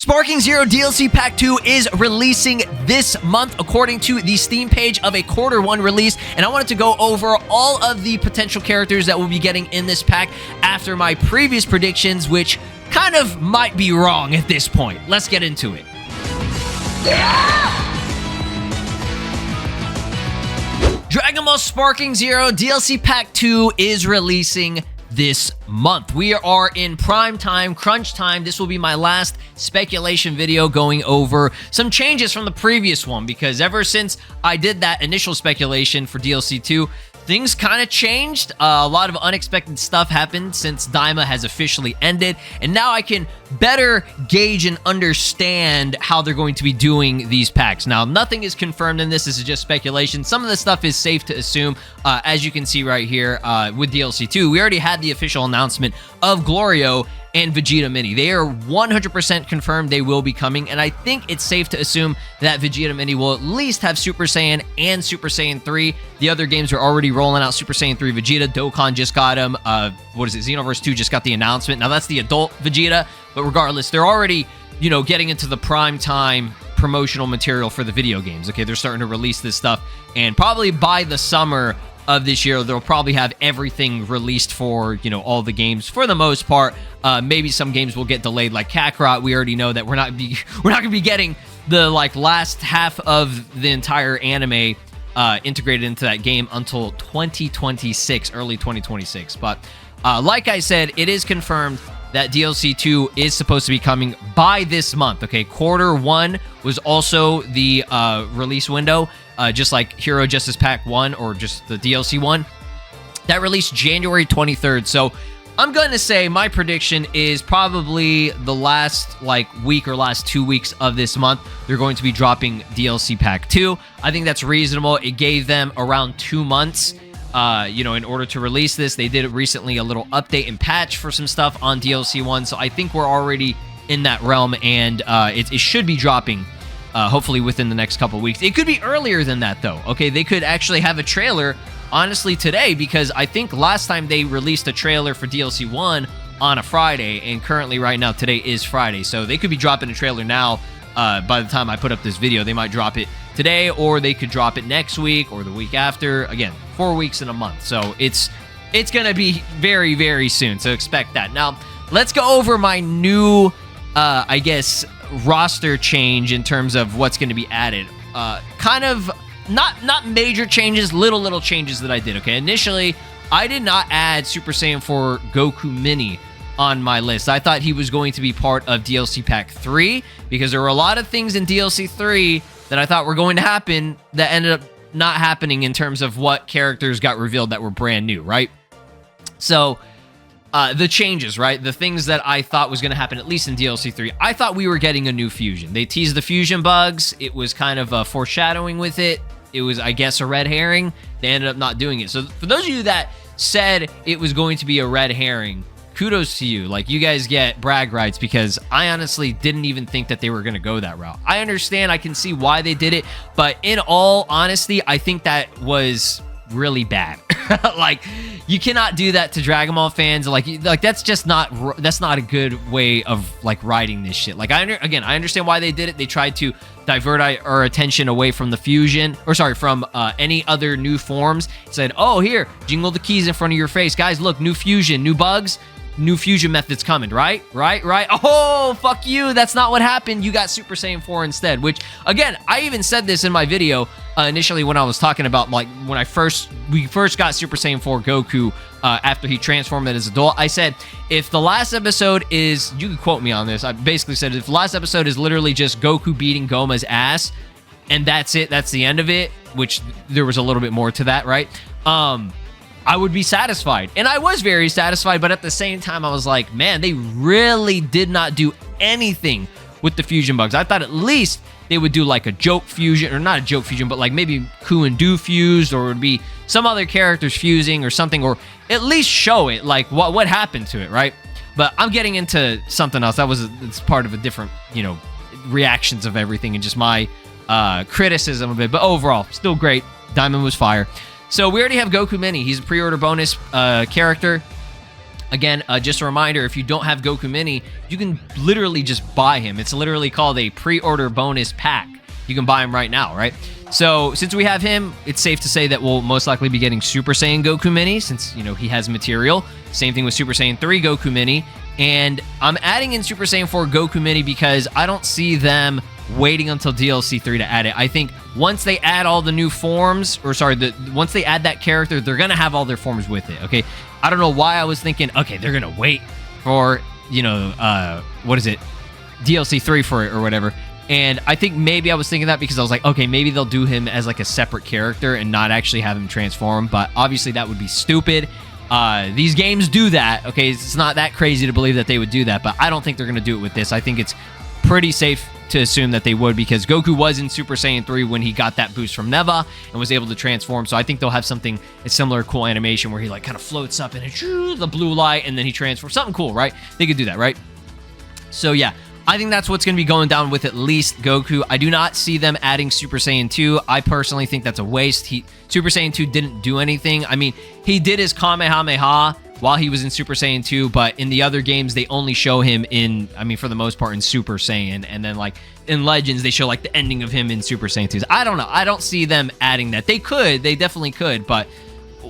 Sparking Zero DLC Pack 2 is releasing this month according to the Steam page of a Q1 release, and I wanted to go over all of the potential characters that we'll be getting in this pack after my previous predictions, which kind of might be wrong at this point. Let's get into it. Dragon Ball Sparking Zero DLC Pack 2 is releasing this month. We are in prime time, crunch time. This will be my last speculation video going over some changes from the previous one, because ever since I did that initial speculation for DLC 2, things kind of changed. A lot of unexpected stuff happened since Daima has officially ended, and now I can better gauge and understand how they're going to be doing these packs. Now, nothing is confirmed in this. This is just speculation. Some of the stuff is safe to assume, as you can see right here with DLC 2. We already had the official announcement of Glorio and Vegeta Mini. They are 100% confirmed they will be coming, and I think it's safe to assume that Vegeta Mini will at least have Super Saiyan and Super Saiyan 3. The other games are already rolling out Super Saiyan 3 Vegeta. Dokkan just got him. Xenoverse 2 just got the announcement. Now, that's the adult Vegeta, but regardless, they're already, getting into the prime time promotional material for the video games. Okay, they're starting to release this stuff, and probably by the summer of this year, they'll probably have everything released for, all the games for the most part. Maybe some games will get delayed, like Kakarot. We already know that we're not going to be getting the last half of the entire anime integrated into that game until 2026, early 2026. But like I said, it is confirmed that DLC 2 is supposed to be coming by this month. Okay, Q1 was also the release window, just like Hero Justice Pack 1 or just the DLC 1. That released January 23rd. So I'm going to say my prediction is probably the last week or last 2 weeks of this month, they're going to be dropping DLC Pack 2. I think that's reasonable. It gave them around 2 months in order to release this. They did recently a little update and patch for some stuff on DLC 1, so I think we're already in that realm, and it should be dropping hopefully within the next couple weeks. It could be earlier than that, though. Okay, they could actually have a trailer, honestly, today, because I think last time they released a trailer for DLC 1 on a Friday, and currently right now, today is Friday, so they could be dropping a trailer now. By the time I put up this video, they might drop it today, or they could drop it next week or the week after. Again, 4 weeks in a month, so it's going to be very, very soon, so expect that. Now, let's go over my new, roster change in terms of what's going to be added. Kind of not major changes, little changes that I did. Okay, initially I did not add Super Saiyan 4 Goku Mini on my list. I thought he was going to be part of DLC Pack 3 because there were a lot of things in DLC 3 that I thought were going to happen that ended up not happening in terms of what characters got revealed that were brand new, right? So the changes, right? The things that I thought was going to happen, at least in DLC 3. I thought we were getting a new fusion. They teased the fusion bugs. It was kind of foreshadowing with it. It was, I guess, a red herring. They ended up not doing it. So for those of you that said it was going to be a red herring, kudos to you. You guys get brag rights, because I honestly didn't even think that they were going to go that route. I understand. I can see why they did it. But in all honesty, I think that was really bad. You cannot do that to Dragon Ball fans. That's just not a good way of writing this shit. I understand why they did it. They tried to divert our attention away from the fusion, from any other new forms. It said, oh, here, jingle the keys in front of your face, guys. Look, new fusion, new bugs, new fusion methods coming, right? Oh, fuck you. That's not what happened. You got Super Saiyan 4 instead, which, again, I even said this in my video initially when I was talking about, when we first got Super Saiyan 4 Goku after he transformed as an adult. I said, if the last episode is, you can quote me on this, I basically said, if the last episode is literally just Goku beating Goma's ass, and that's it, that's the end of it, which there was a little bit more to that, right? I would be satisfied. And I was very satisfied, but at the same time, I was like, man, they really did not do anything with the fusion bugs. I thought at least they would do a joke fusion, or not a joke fusion, but maybe Ku and Du fused, or it would be some other characters fusing or something, or at least show it, what happened to it, right? But I'm getting into something else. It's part of a different, reactions of everything and just my criticism of it. But overall, still great. Diamond was fire. So we already have Goku Mini. He's a pre-order bonus character. Again, just a reminder, if you don't have Goku Mini, you can literally just buy him. It's literally called a pre-order bonus pack. You can buy him right now, right? So since we have him, it's safe to say that we'll most likely be getting Super Saiyan Goku Mini since, you know, he has material. Same thing with Super Saiyan 3 Goku Mini. And I'm adding in Super Saiyan 4 Goku Mini because I don't see them waiting until DLC 3 to add it. I think once they add all the new forms, or sorry, once they add that character, they're going to have all their forms with it, okay? I don't know why I was thinking, okay, they're going to wait for, you know, what is it? DLC 3 for it or whatever. And I think maybe I was thinking that because I was like, okay, maybe they'll do him as like a separate character and not actually have him transform. But obviously that would be stupid. These games do that, okay? It's not that crazy to believe that they would do that, but I don't think they're going to do it with this. I think it's pretty safe to assume that they would because Goku was in Super Saiyan 3 when he got that boost from Neva and was able to transform. So I think they'll have something, a similar cool animation where he like kind of floats up and the blue light and then he transforms. Something cool, right? They could do that, right? So yeah, I think that's what's going to be going down with at least Goku. I do not see them adding Super Saiyan 2. I personally think that's a waste. Super Saiyan 2 didn't do anything. I mean, he did his Kamehameha while he was in Super Saiyan 2, but in the other games, they only show him in, I mean, for the most part, in Super Saiyan. And then, like, in Legends, they show, like, the ending of him in Super Saiyan 2. I don't know. I don't see them adding that. They could. They definitely could, but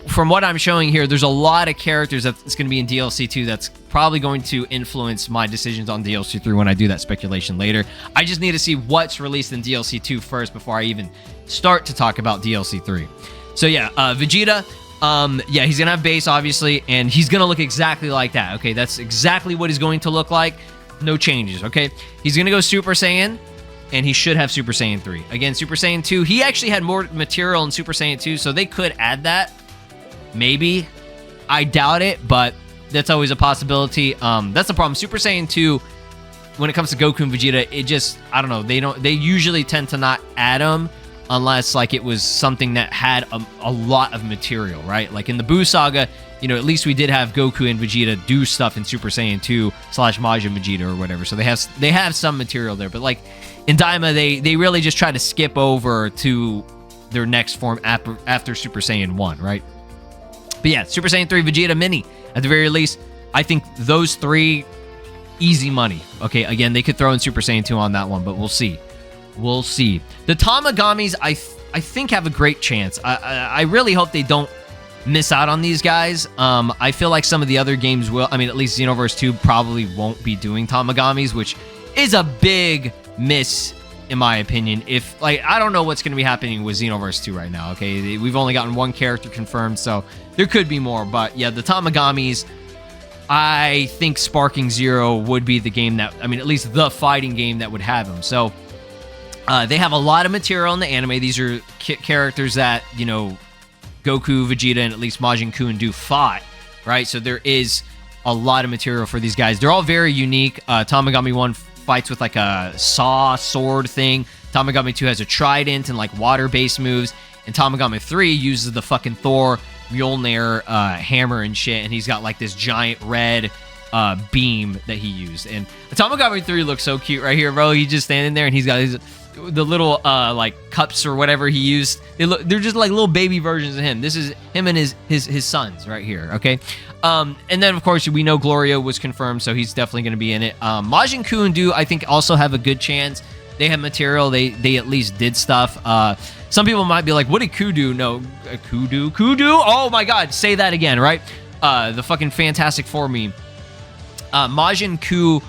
from what I'm showing here, there's a lot of characters that's going to be in DLC 2 that's probably going to influence my decisions on DLC 3 when I do that speculation later. I just need to see what's released in DLC 2 first before I even start to talk about DLC 3. So yeah, Vegeta, yeah, he's going to have base, obviously, and he's going to look exactly like that, okay? That's exactly what he's going to look like. No changes, okay? He's going to go Super Saiyan, and he should have Super Saiyan 3. Again, Super Saiyan 2, he actually had more material in Super Saiyan 2, so they could add that. Maybe. I doubt it, but that's always a possibility. That's the problem. Super Saiyan 2, when it comes to Goku and Vegeta, it just, I don't know, they usually tend to not add them unless like it was something that had a lot of material, right? Like in the Buu Saga, you know, at least we did have Goku and Vegeta do stuff in Super Saiyan 2 / Majin Vegeta or whatever. So they have some material there, but like in Daima, they really just try to skip over to their next form after Super Saiyan 1, right? But yeah, Super Saiyan 3 Vegeta Mini, at the very least, I think those three, easy money. Okay, again, they could throw in Super Saiyan 2 on that one, but we'll see. We'll see. The Tamagamis, I think, have a great chance. I really hope they don't miss out on these guys. I feel like some of the other games will. I mean, at least Xenoverse 2 probably won't be doing Tamagamis, which is a big miss, in my opinion. If, like, I don't know what's going to be happening with Xenoverse 2 right now, okay? We've only gotten one character confirmed, so there could be more. But, yeah, the Tamagamis, I think Sparking Zero would be the game that, I mean, at least the fighting game that would have them. So, they have a lot of material in the anime. These are characters that, you know, Goku, Vegeta, and at least Majin Buu fought, right? So there is a lot of material for these guys. They're all very unique. Tamagami 1 fights with like a saw sword thing. Tamagami 2 has a trident and like water-based moves. And Tamagami 3 uses the fucking Thor Mjolnir hammer and shit. And he's got like this giant red beam that he used. And Tamagami 3 looks so cute right here, bro. He's just standing there and he's got the little like cups or whatever he used. They're just like little baby versions of him. This is him and his sons right here, okay? And then of course we know Gloria was confirmed, so he's definitely going to be in it. Majin Buu, I think, also have a good chance. They have material. They at least did stuff. Some people might be like, what did Ku do? No, Kudu. Oh my god, say that again, right? The fucking Fantastic Four meme. Majin Buu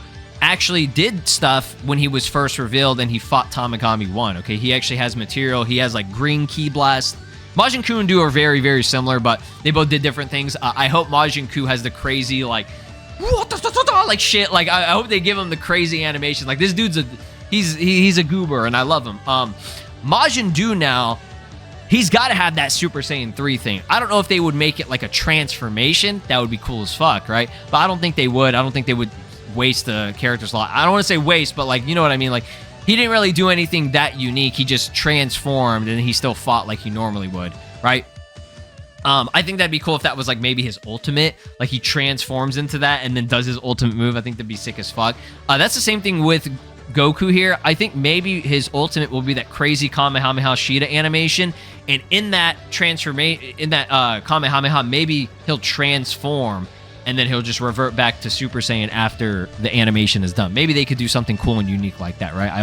actually did stuff when he was first revealed and he fought Tamagami 1, okay? He actually has material. He has, like, green Ki Blast. Majin Buu and Buu are very, very similar, but they both did different things. I hope Majin Buu has the crazy, like shit. Like, I hope they give him the crazy animation. Like, this dude's he's a goober, and I love him. Majin Buu now, he's got to have that Super Saiyan 3 thing. I don't know if they would make it, like, a transformation. That would be cool as fuck, right? But I don't think they would. I don't think they would waste the character slot. I don't want to say waste, but like, you know what I mean? Like, he didn't really do anything that unique. He just transformed and he still fought like he normally would, right? I think that'd be cool if that was like maybe his ultimate, like he transforms into that and then does his ultimate move. I think that'd be sick as fuck. That's the same thing with Goku here. I think maybe his ultimate will be that crazy Kamehameha Shida animation, and in that Kamehameha, maybe he'll transform and then he'll just revert back to Super Saiyan after the animation is done. Maybe they could do something cool and unique like that, right? I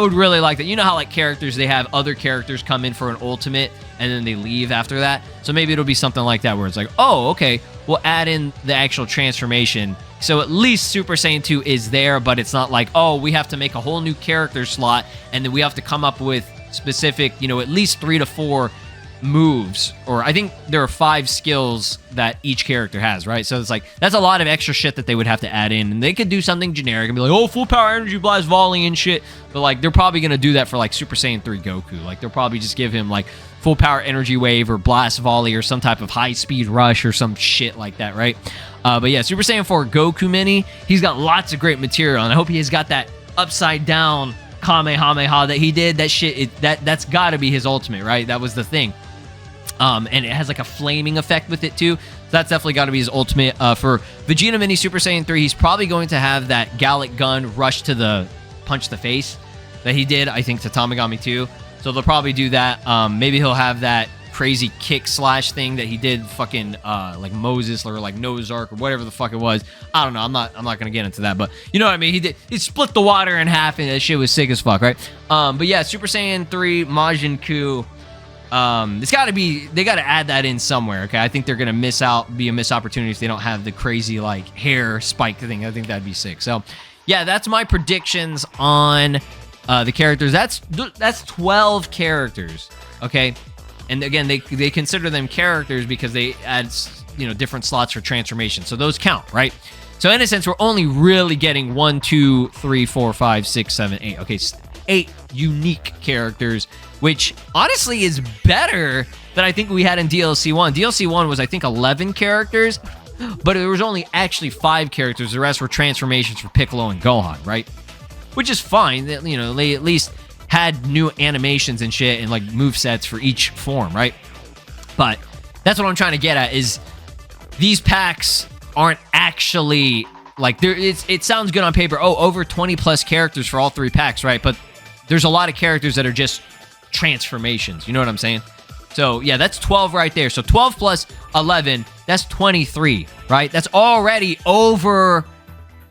would really like that. You know how like characters, they have other characters come in for an ultimate and then they leave after that? So maybe it'll be something like that where it's like, oh, okay, we'll add in the actual transformation. So at least Super Saiyan 2 is there, but it's not like, oh, we have to make a whole new character slot and then we have to come up with specific, you know, at least 3 to 4 moves, or I think there are 5 skills that each character has, right? So it's like, that's a lot of extra shit that they would have to add in, and they could do something generic and be like, oh, full power energy blast volley and shit, but like, they're probably gonna do that for like Super Saiyan 3 Goku. Like, they'll probably just give him like full power energy wave or blast volley or some type of high speed rush or some shit like that, right? But yeah, Super Saiyan 4 Goku Mini, he's got lots of great material, and I hope he has got that upside down Kamehameha that he did. That shit, that's gotta be his ultimate, right? That was the thing. And it has like a flaming effect with it too. So that's definitely got to be his ultimate. For Vegeta Mini Super Saiyan 3, he's probably going to have that Gallic gun rush to the punch the face that he did, I think, to Tamagami 2. So they'll probably do that. Maybe he'll have that crazy kick slash thing that he did fucking like Moses or like Noah's Ark or whatever the fuck it was. I don't know. I'm not gonna get into that, but you know what I mean. He split the water in half, and that shit was sick as fuck, right? But yeah, Super Saiyan 3 Majin Ku. It's got to be, they got to add that in somewhere, okay? I think they're going to be a missed opportunity if they don't have the crazy, like, hair spike thing. I think that'd be sick. So, yeah, that's my predictions on the characters. That's 12 characters, okay? And again, they consider them characters because they add, you know, different slots for transformation. So those count, right? So in a sense, we're only really getting 1, 2, 3, 4, 5, 6, 7, 8. Okay, 8 unique characters, which honestly is better than I think we had in DLC 1. DLC 1 was, I think, 11 characters, but there was only actually 5 characters. The rest were transformations for Piccolo and Gohan, right? Which is fine. You know, they at least had new animations and shit and like movesets for each form, right? But that's what I'm trying to get at, is these packs aren't actually like, it sounds good on paper. Oh, over 20 plus characters for all 3 packs, right? But there's a lot of characters that are just transformations. You know what I'm saying? So yeah, that's 12 right there. So 12 plus 11, that's 23, right? That's already over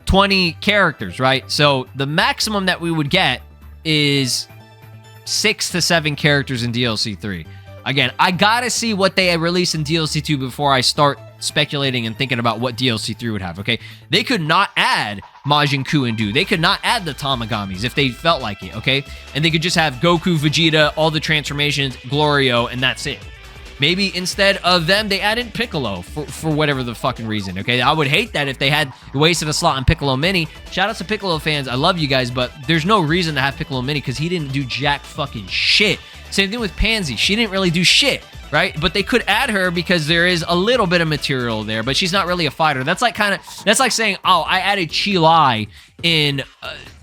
20 characters, right? So the maximum that we would get is 6 to 7 characters in DLC 3. Again, I gotta see what they release in DLC 2 before I start speculating and thinking about what DLC 3 would have, okay? They could not add Majin Ku and Do. They could not add the Tamagamis if they felt like it, okay? And they could just have Goku, Vegeta, all the transformations, Glorio, and that's it. Maybe instead of them, they added Piccolo for whatever the fucking reason, okay? I would hate that if they had wasted a slot on Piccolo Mini. Shout out to Piccolo fans. I love you guys, but there's no reason to have Piccolo Mini because he didn't do jack fucking shit. Same thing with Pansy. She didn't really do shit, right? But they could add her because there is a little bit of material there, but she's not really a fighter. That's like that's like saying, oh, I added Chi-Lai in,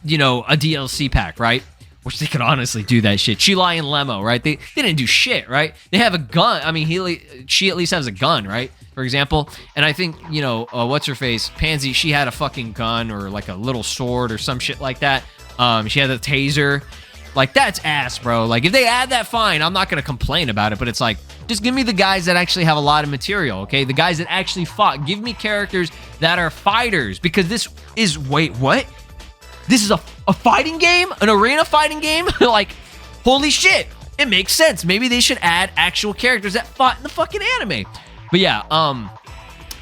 you know, a DLC pack, right? Which they could honestly do that shit. Chi-Lai and Lemo, right? They didn't do shit, right? They have a gun. I mean, she at least has a gun, right? For example. And I think, you know, what's her face? Pansy, she had a fucking gun or like a little sword or some shit like that. She had a taser. Like, that's ass, bro. Like, if they add that, fine. I'm not going to complain about it, but it's like, just give me the guys that actually have a lot of material, okay? The guys that actually fought. Give me characters that are fighters, because this is, wait, what? This is a fighting game? An arena fighting game? Like, holy shit. It makes sense. Maybe they should add actual characters that fought in the fucking anime. But yeah,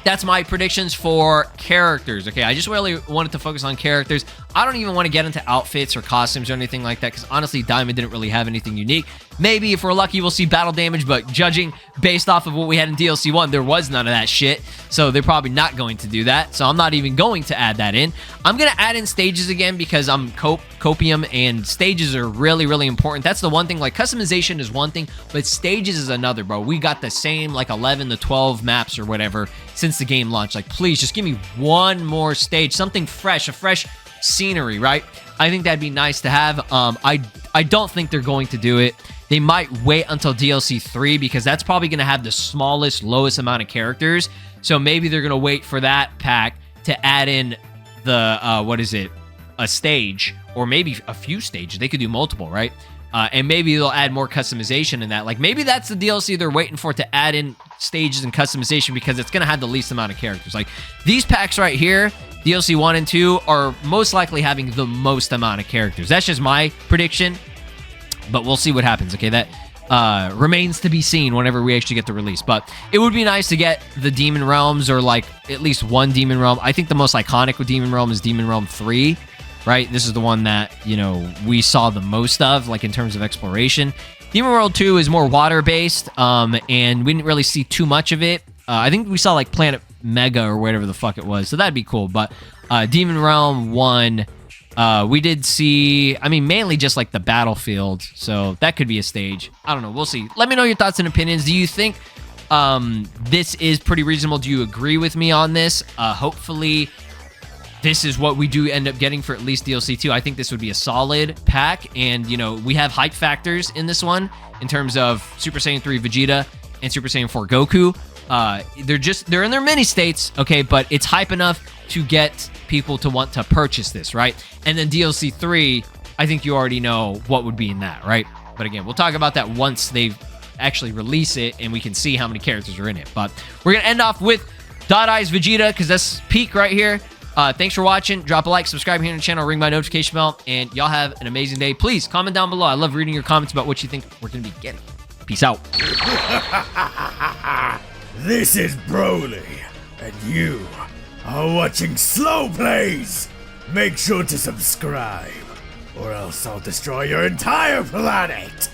that's my predictions for characters, okay? I just really wanted to focus on characters. I don't even want to get into outfits or costumes or anything like that, because honestly, Diamond didn't really have anything unique. Maybe if we're lucky, we'll see battle damage, but judging based off of what we had in DLC 1, there was none of that shit, so they're probably not going to do that, so I'm not even going to add that in. I'm going to add in stages again, because I'm copium, and stages are really, really important. That's the one thing. Like, customization is one thing, but stages is another, bro. We got the same, like, 11 to 12 maps or whatever since the game launched. Like, please, just give me one more stage, something fresh, a fresh scenery, right? I think that'd be nice to have. I don't think they're going to do it. They might wait until DLC 3, because that's probably going to have the smallest, lowest amount of characters. So maybe they're going to wait for that pack to add in the, a stage, or maybe a few stages. They could do multiple, right? And maybe they'll add more customization in that. Like, maybe that's the DLC they're waiting for, to add in stages and customization, because it's going to have the least amount of characters. Like, these packs right here, DLC 1 and 2, are most likely having the most amount of characters. That's just my prediction, but we'll see what happens, okay? That remains to be seen whenever we actually get the release. But it would be nice to get the Demon Realms, or, like, at least one Demon Realm. I think the most iconic with Demon Realm is Demon Realm 3. Right? This is the one that, you know, we saw the most of, like, in terms of exploration. Demon World 2 is more water-based, and we didn't really see too much of it. I think we saw, like, Planet Mega or whatever the fuck it was, so that'd be cool. But Demon Realm 1, we did see, I mean, mainly just, like, the battlefield, so that could be a stage. I don't know. We'll see. Let me know your thoughts and opinions. Do you think this is pretty reasonable? Do you agree with me on this? Hopefully this is what we do end up getting for at least DLC 2. I think this would be a solid pack. And, you know, we have hype factors in this one in terms of Super Saiyan 3 Vegeta and Super Saiyan 4 Goku. They're in their mini states, okay, but it's hype enough to get people to want to purchase this, right? And then DLC 3, I think you already know what would be in that, right? But again, we'll talk about that once they actually release it and we can see how many characters are in it. But we're going to end off with Dot Eyes Vegeta, because that's peak right here. Thanks for watching. Drop a like, subscribe here on the channel, ring my notification bell, and y'all have an amazing day. Please comment down below. I love reading your comments about what you think we're going to be getting. Peace out. This is Broly, and you are watching SLOplays. Make sure to subscribe, or else I'll destroy your entire planet.